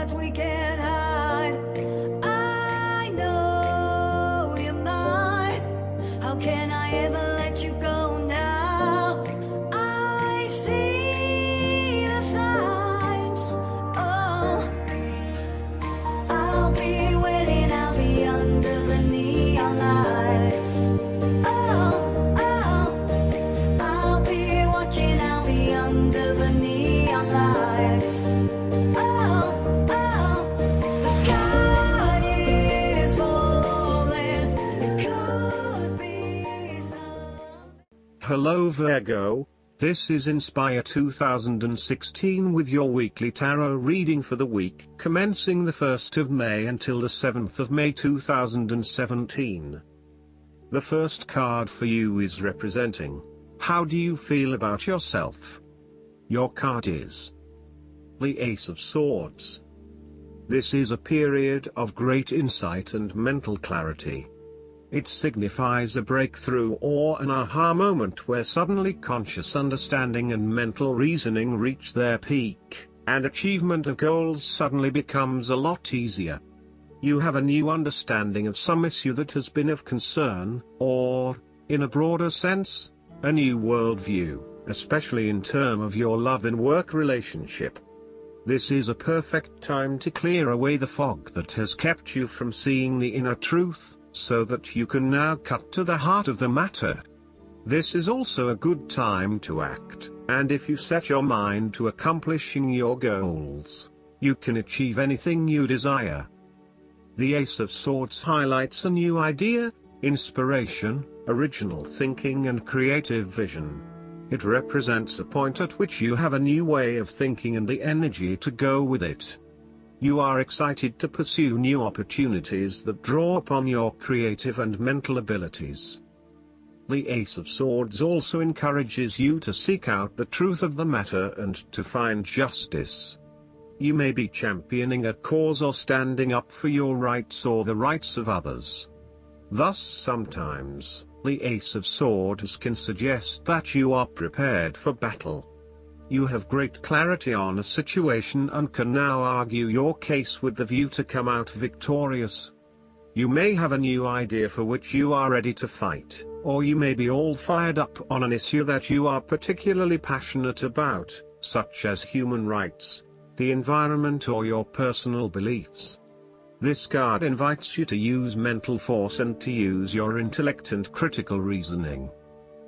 that we can't hide. I know you're mine. How can I ever let you go now? I see the signs. Oh, I'll be waiting, I'll be under the neon lights. Oh, oh, I'll be watching, I'll be under the neon lights. Oh, oh, the sky is falling. It could be something. Hello Virgo, this is Inspire 2016 with your weekly tarot reading for the week commencing the 1st of May until the 7th of May 2017. The first card for you is representing, how do you feel about yourself? Your card is the Ace of Swords. This is a period of great insight and mental clarity. It signifies a breakthrough or an aha moment where suddenly conscious understanding and mental reasoning reach their peak, and achievement of goals suddenly becomes a lot easier. You have a new understanding of some issue that has been of concern, or, in a broader sense, a new worldview, especially in terms of your love and work relationship. This is a perfect time to clear away the fog that has kept you from seeing the inner truth, so that you can now cut to the heart of the matter. This is also a good time to act, and if you set your mind to accomplishing your goals, you can achieve anything you desire. The Ace of Swords highlights a new idea, inspiration, original thinking and creative vision. It represents a point at which you have a new way of thinking and the energy to go with it. You are excited to pursue new opportunities that draw upon your creative and mental abilities. The Ace of Swords also encourages you to seek out the truth of the matter and to find justice. You may be championing a cause or standing up for your rights or the rights of others. Thus sometimes, the Ace of Swords can suggest that you are prepared for battle. You have great clarity on a situation and can now argue your case with the view to come out victorious. You may have a new idea for which you are ready to fight, or you may be all fired up on an issue that you are particularly passionate about, such as human rights, the environment or your personal beliefs. This card invites you to use mental force and to use your intellect and critical reasoning.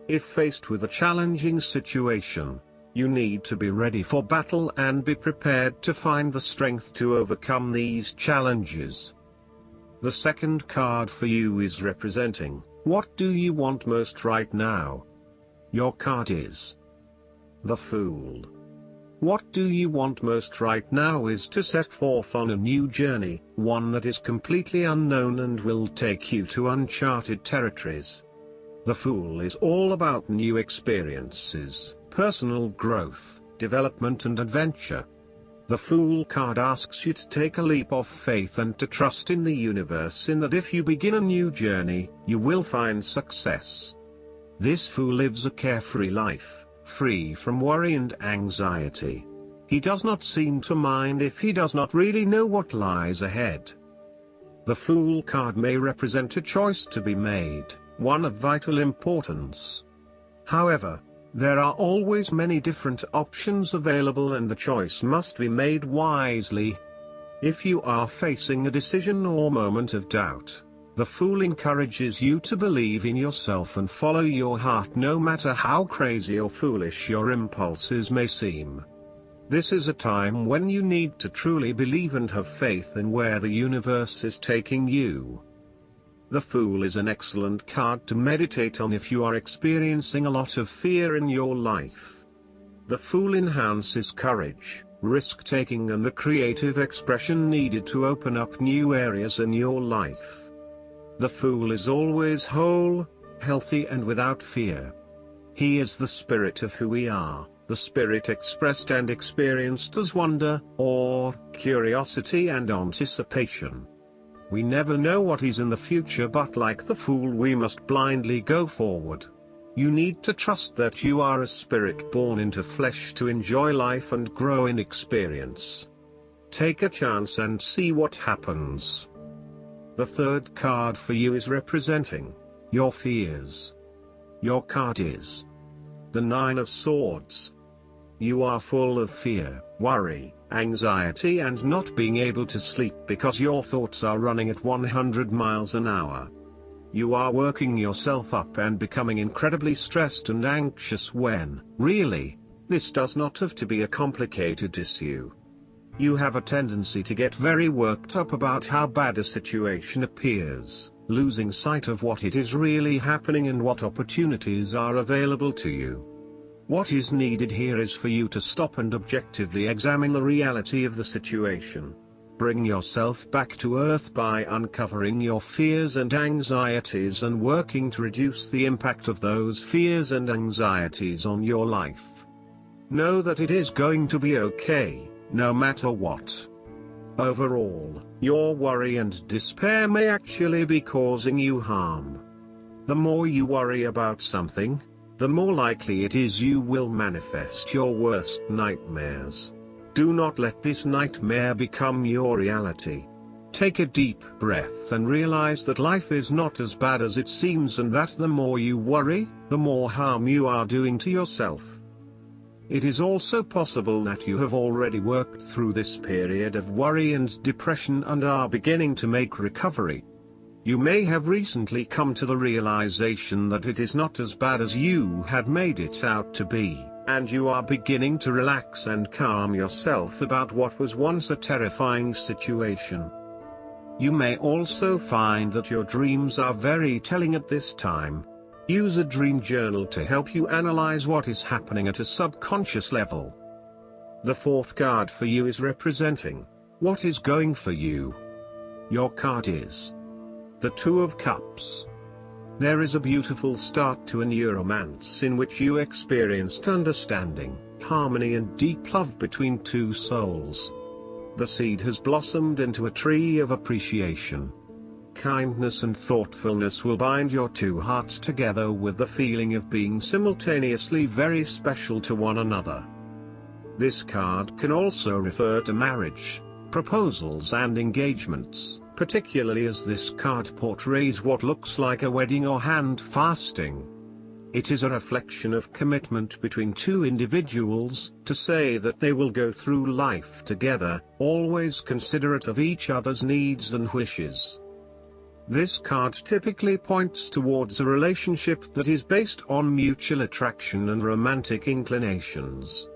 If faced with a challenging situation, you need to be ready for battle and be prepared to find the strength to overcome these challenges. The second card for you is representing, what do you want most right now? Your card is the Fool. What do you want most right now is to set forth on a new journey, one that is completely unknown and will take you to uncharted territories. The Fool is all about new experiences, personal growth, development and adventure. The Fool card asks you to take a leap of faith and to trust in the universe in that if you begin a new journey, you will find success. This Fool lives a carefree life, free from worry and anxiety. He does not seem to mind if he does not really know what lies ahead. The Fool card may represent a choice to be made, one of vital importance. However, there are always many different options available and the choice must be made wisely. If you are facing a decision or moment of doubt, the Fool encourages you to believe in yourself and follow your heart no matter how crazy or foolish your impulses may seem. This is a time when you need to truly believe and have faith in where the universe is taking you. The Fool is an excellent card to meditate on if you are experiencing a lot of fear in your life. The Fool enhances courage, risk-taking and the creative expression needed to open up new areas in your life. The Fool is always whole, healthy and without fear. He is the spirit of who we are, the spirit expressed and experienced as wonder, awe, curiosity and anticipation. We never know what is in the future, but like the Fool we must blindly go forward. You need to trust that you are a spirit born into flesh to enjoy life and grow in experience. Take a chance and see what happens. The third card for you is representing your fears. Your card is the Nine of Swords. You are full of fear, worry, anxiety and not being able to sleep because your thoughts are running at 100 miles an hour. You are working yourself up and becoming incredibly stressed and anxious when, really, this does not have to be a complicated issue. You have a tendency to get very worked up about how bad a situation appears, losing sight of what it is really happening and what opportunities are available to you. What is needed here is for you to stop and objectively examine the reality of the situation. Bring yourself back to earth by uncovering your fears and anxieties and working to reduce the impact of those fears and anxieties on your life. Know that it is going to be okay, no matter what. Overall, your worry and despair may actually be causing you harm. The more you worry about something, the more likely it is you will manifest your worst nightmares. Do not let this nightmare become your reality. Take a deep breath and realize that life is not as bad as it seems and that the more you worry, the more harm you are doing to yourself. It is also possible that you have already worked through this period of worry and depression and are beginning to make recovery. You may have recently come to the realization that it is not as bad as you had made it out to be, and you are beginning to relax and calm yourself about what was once a terrifying situation. You may also find that your dreams are very telling at this time. Use a dream journal to help you analyze what is happening at a subconscious level. The fourth card for you is representing what is going for you. Your card is the Two of Cups. There is a beautiful start to a new romance in which you experienced understanding, harmony and deep love between two souls. The seed has blossomed into a tree of appreciation. Kindness and thoughtfulness will bind your two hearts together with the feeling of being simultaneously very special to one another. This card can also refer to marriage, proposals and engagements, particularly as this card portrays what looks like a wedding or hand fasting. It is a reflection of commitment between two individuals, to say that they will go through life together, always considerate of each other's needs and wishes. This card typically points towards a relationship that is based on mutual attraction and romantic inclinations.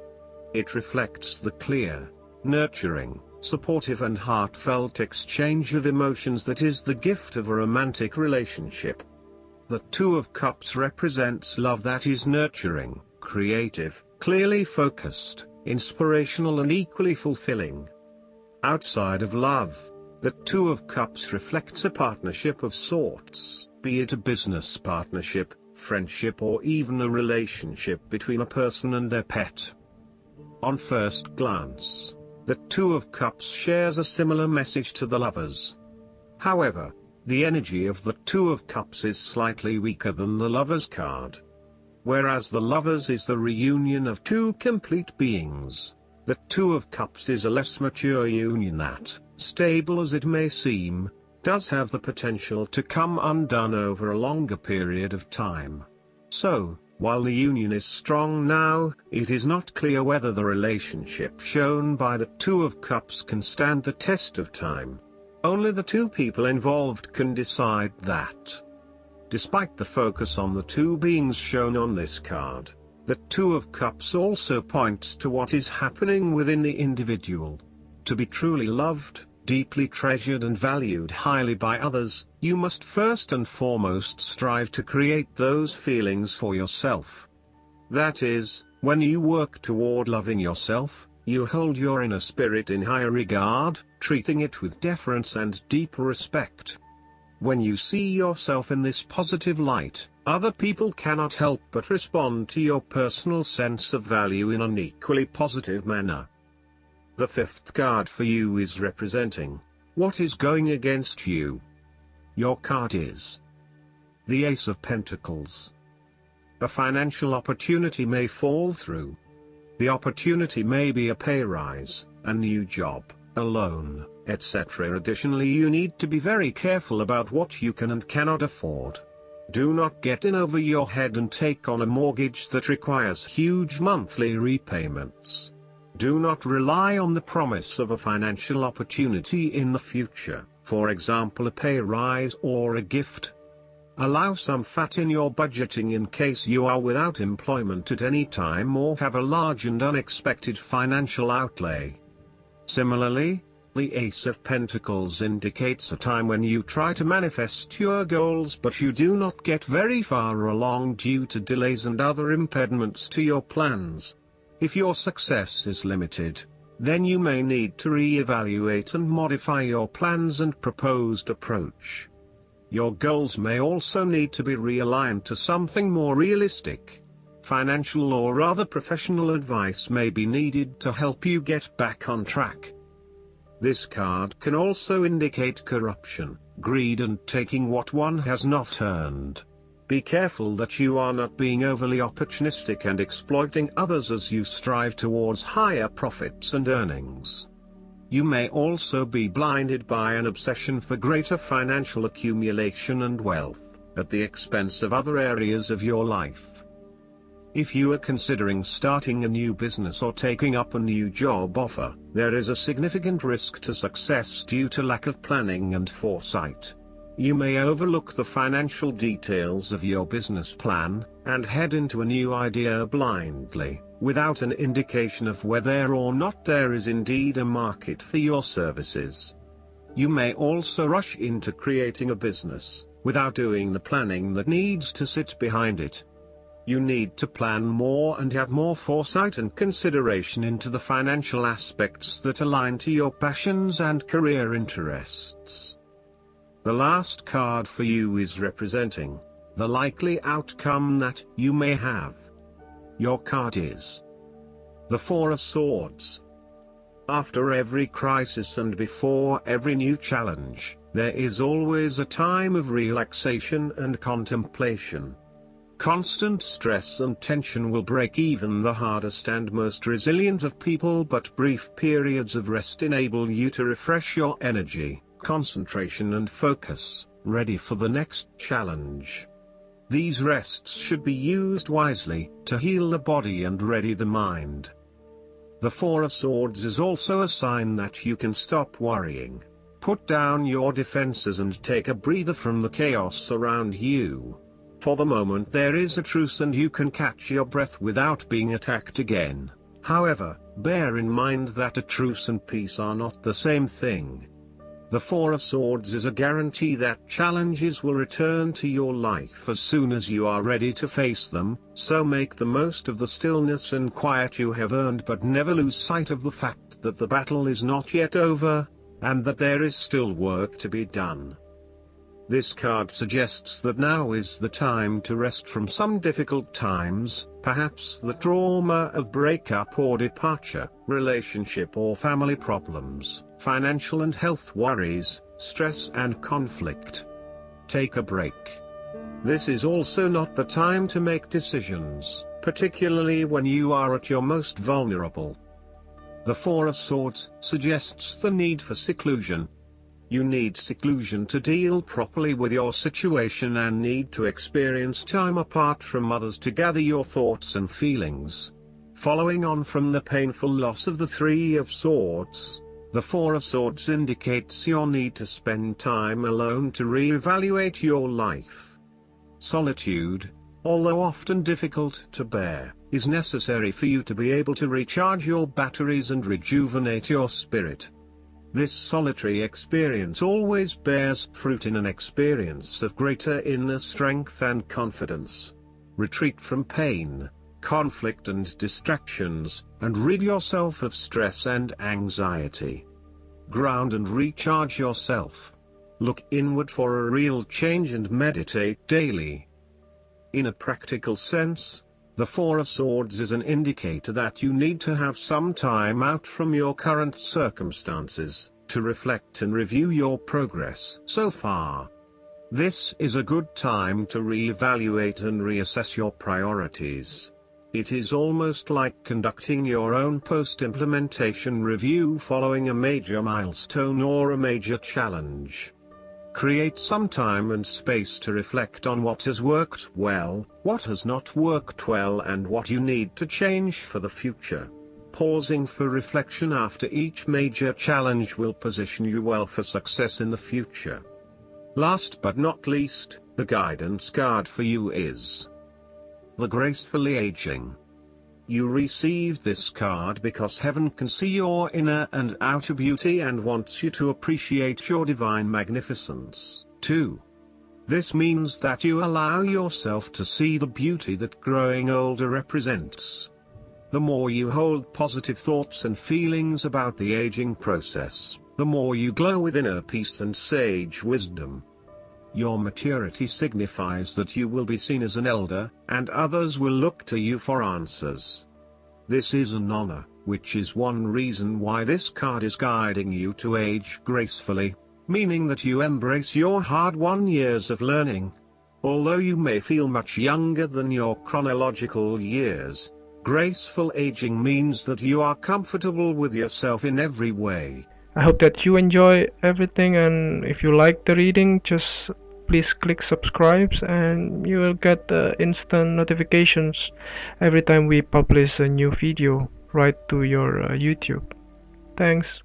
It reflects the clear, nurturing, supportive and heartfelt exchange of emotions that is the gift of a romantic relationship. The Two of Cups represents love that is nurturing, creative, clearly focused, inspirational and equally fulfilling. Outside of love, the Two of Cups reflects a partnership of sorts, be it a business partnership, friendship or even a relationship between a person and their pet. On first glance, the Two of Cups shares a similar message to the Lovers. However, the energy of the Two of Cups is slightly weaker than the Lovers card. Whereas the Lovers is the reunion of two complete beings, the Two of Cups is a less mature union that, stable as it may seem, does have the potential to come undone over a longer period of time. So, while the union is strong now, it is not clear whether the relationship shown by the Two of Cups can stand the test of time. Only the two people involved can decide that. Despite the focus on the two beings shown on this card, the Two of Cups also points to what is happening within the individual. To be truly loved, deeply treasured and valued highly by others, you must first and foremost strive to create those feelings for yourself. That is, when you work toward loving yourself, you hold your inner spirit in high regard, treating it with deference and deep respect. When you see yourself in this positive light, other people cannot help but respond to your personal sense of value in an equally positive manner. The fifth card for you is representing what is going against you. Your card is the Ace of Pentacles. A financial opportunity may fall through. The opportunity may be a pay rise, a new job, alone, etc. Additionally, you need to be very careful about what you can and cannot afford. Do not get in over your head and take on a mortgage that requires huge monthly repayments. Do not rely on the promise of a financial opportunity in the future, for example a pay rise or a gift. Allow some fat in your budgeting in case you are without employment at any time or have a large and unexpected financial outlay. Similarly, the Ace of Pentacles indicates a time when you try to manifest your goals but you do not get very far along due to delays and other impediments to your plans. If your success is limited, then you may need to re-evaluate and modify your plans and proposed approach. Your goals may also need to be realigned to something more realistic. Financial or other professional advice may be needed to help you get back on track. This card can also indicate corruption, greed and taking what one has not earned. Be careful that you are not being overly opportunistic and exploiting others as you strive towards higher profits and earnings. You may also be blinded by an obsession for greater financial accumulation and wealth, at the expense of other areas of your life. If you are considering starting a new business or taking up a new job offer, there is a significant risk to success due to lack of planning and foresight. You may overlook the financial details of your business plan, and head into a new idea blindly, without an indication of whether or not there is indeed a market for your services. You may also rush into creating a business, without doing the planning that needs to sit behind it. You need to plan more and have more foresight and consideration into the financial aspects that align to your passions and career interests. The last card for you is representing the likely outcome that you may have. Your card is the Four of Swords. After every crisis and before every new challenge, there is always a time of relaxation and contemplation. Constant stress and tension will break even the hardest and most resilient of people, but brief periods of rest enable you to refresh your energy, concentration and focus, ready for the next challenge. These rests should be used wisely, to heal the body and ready the mind. The Four of Swords is also a sign that you can stop worrying, put down your defenses and take a breather from the chaos around you. For the moment there is a truce and you can catch your breath without being attacked again. However, bear in mind that a truce and peace are not the same thing. The Four of Swords is a guarantee that challenges will return to your life as soon as you are ready to face them, so make the most of the stillness and quiet you have earned, but never lose sight of the fact that the battle is not yet over, and that there is still work to be done. This card suggests that now is the time to rest from some difficult times, perhaps the trauma of breakup or departure, relationship or family problems, financial and health worries, stress and conflict. Take a break. This is also not the time to make decisions, particularly when you are at your most vulnerable. The Four of Swords suggests the need for seclusion. You need seclusion to deal properly with your situation and need to experience time apart from others to gather your thoughts and feelings. Following on from the painful loss of the Three of Swords, the Four of Swords indicates your need to spend time alone to re-evaluate your life. Solitude, although often difficult to bear, is necessary for you to be able to recharge your batteries and rejuvenate your spirit. This solitary experience always bears fruit in an experience of greater inner strength and confidence. Retreat from pain, conflict and distractions, and rid yourself of stress and anxiety. Ground and recharge yourself. Look inward for a real change and meditate daily. In a practical sense, the Four of Swords is an indicator that you need to have some time out from your current circumstances, to reflect and review your progress so far. This is a good time to re-evaluate and reassess your priorities. It is almost like conducting your own post-implementation review following a major milestone or a major challenge. Create some time and space to reflect on what has worked well, what has not worked well, and what you need to change for the future. Pausing for reflection after each major challenge will position you well for success in the future. Last but not least, the guidance card for you is the Gracefully Aging. You received this card because heaven can see your inner and outer beauty and wants you to appreciate your divine magnificence, too. This means that you allow yourself to see the beauty that growing older represents. The more you hold positive thoughts and feelings about the aging process, the more you glow with inner peace and sage wisdom. Your maturity signifies that you will be seen as an elder, and others will look to you for answers. This is an honor, which is one reason why this card is guiding you to age gracefully, meaning that you embrace your hard-won years of learning. Although you may feel much younger than your chronological years, graceful aging means that you are comfortable with yourself in every way. I hope that you enjoy everything, and if you like the reading, just please click subscribe and you will get instant notifications every time we publish a new video right to your YouTube. Thanks.